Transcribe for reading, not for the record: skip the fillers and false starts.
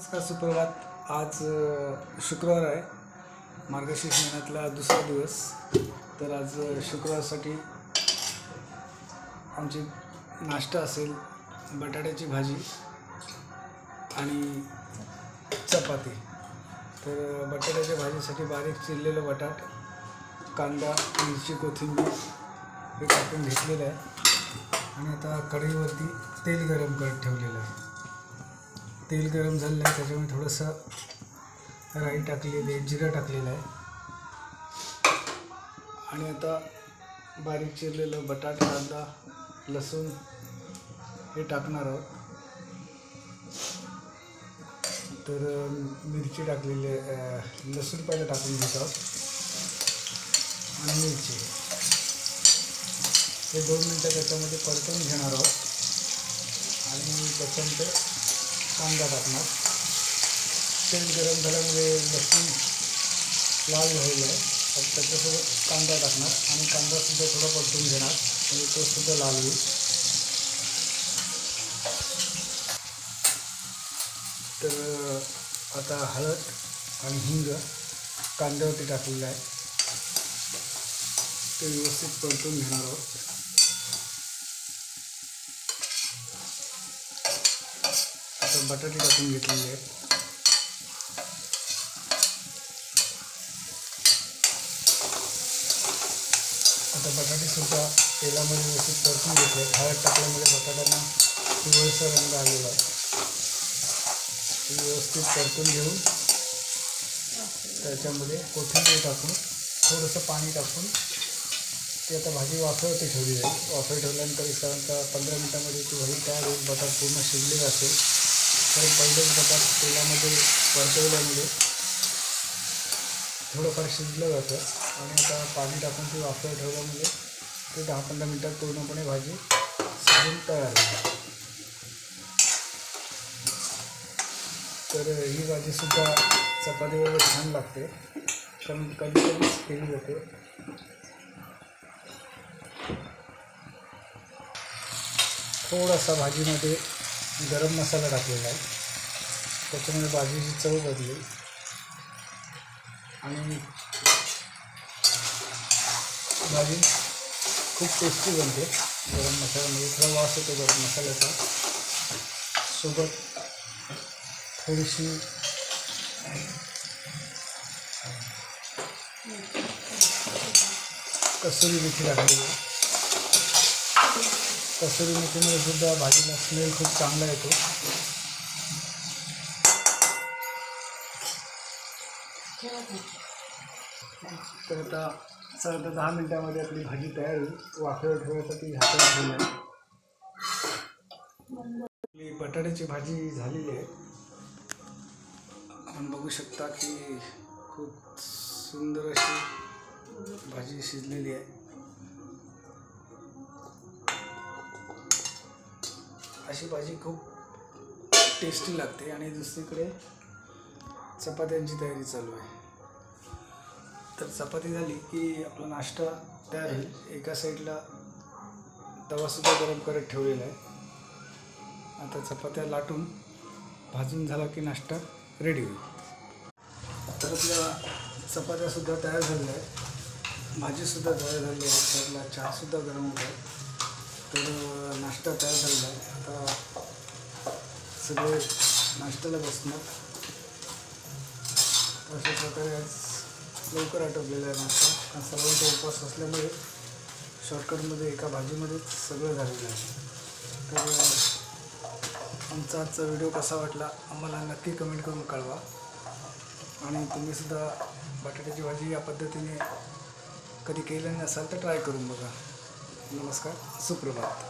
नमस्कार, सुप्रभात. आज शुक्रवार आहे, मार्गशीर्ष महिन्यातला दुसरा दिवस. तर आज शुक्रवारसाठी आमची नाश्ता असेल बटाट्याची भाजी आणि चपाती. तर बटाट्याच्या भाजीसाठी बारीक चिरलेलं बटाट, कांदा, मिरची, कोथिंबीर हे टाकून घेतलेलं आहे. आणि आता कढईवरती तेल गरम करत ठेवलेलं आहे. तेल गरम झालेलं आहे, त्याच्यामुळे थोडंसं राई टाकलेली आहे, जिरं टाकलेलं आहे. आणि आता बारीक चिरलेलं बटाट, कांदा, लसूण हे टाकणार आहोत. तर मिरची टाकलेली आहे, लसूण पहिलं टाकून घेत आहोत आणि मिरची हे 2 मिनटं त्याच्यामध्ये परतवून घेणार आहोत. आणि त्याच्यानंतर कांदा टाकणार. तेल गरम झाल्यामुळे लसूण लाल झालेलं आहे, त्याच्यासोबत कांदा टाकणार आणि कांदासुद्धा थोडा परतून घेणार, म्हणजे तोसुद्धा लाल होईल. तर आता हळद आणि हिंग कांद्यावरती टाकलेलं आहे, ते व्यवस्थित परतून घेणार आहोत. आता बटाटे टाकून घेतलेले आहेत. आता बटाटेसुद्धा तेलामध्ये व्यवस्थित परतून घेतले. हळद टाकल्यामुळे बटाट्यांना पिवळसर रंग आलेला आहे. व्यवस्थित परतून घेऊन त्याच्यामध्ये कोथिंबीर टाकून थोडंसं पाणी टाकून ती आता भाजी वाफेवरती ठेवली जाईल. वाफेवर ठेवल्यानंतर साधारणतः 15 मिनटामध्ये ती भाजी तयार होईल. बटाट पूर्ण शिजलेला असेल, तर पहिलेच बटाट तेलामध्ये परतवल्यामुळे थोडंफार शिजलं जातं. आणि आता पाणी टाकून ती वाफेवर ठेवल्यामुळे ते 10-15 मिनटात पूर्णपणे भाजी शिजून तयार होईल. तर ही भाजीसुद्धा चपातीबरोबर छान लागते, कारण कधी केली जाते. थोडासा भाजीमध्ये गरम मसाला टाकलेला आहे, त्याच्यामुळे भाजीची चव बदलेल. आणि भाजी खूप टेस्टी बनते गरम मसाल्यामध्ये. थोडा वास येतो गरम मसाल्याचा. सोबत थोडीशी कसुरी मेथी टाकलेली आहे. कसुरी मेथीमुळे सुद्धा भाजीला स्मेल खूप चांगला येतो. तर आता साधारणतः 10 मिनटामध्ये आपली भाजी तयार होईल. वाफेवर ठेवण्यासाठी झाकण ठेवलं आहे. आपली बटाट्याची भाजी झालेली आहे. आपण बघू शकता की खूप सुंदर अशी भाजी शिजलेली आहे. अशी भाजी खूप टेस्टी लागते. आणि दुसरीकडे चपात्यांची तयारी चालू आहे. तर चपाती झाली की आपला नाश्ता तयार होईल. एका साईडला तवासुद्धा गरम करत ठेवलेला आहे. आता चपात्या लाटून भाजून झाला की नाश्ता रेडी होईल. तर आपल्या चपात्यासुद्धा तयार झालेल्या आहेत, भाजीसुद्धा तयार झाली आहे, साईडला चहासुद्धा गरम होत आहे. तर नाश्ता तयार झालेला आहे. आता सगळे नाश्त्याला बसणार. अशा प्रकारे आज लवकर आटपलेला आहे नाश्ता, कारण सर्वांचा उपवास असल्यामुळे शॉर्टकटमध्ये एका भाजीमध्येच सगळं झालेलं आहे. तर आमचा आजचा व्हिडिओ कसा वाटला आम्हाला नक्की कमेंट करून कळवा. आणि तुम्हीसुद्धा बटाट्याची भाजी या पद्धतीने कधी केली नसाल तर ट्राय करून बघा. नमस्कार, सुप्रभात.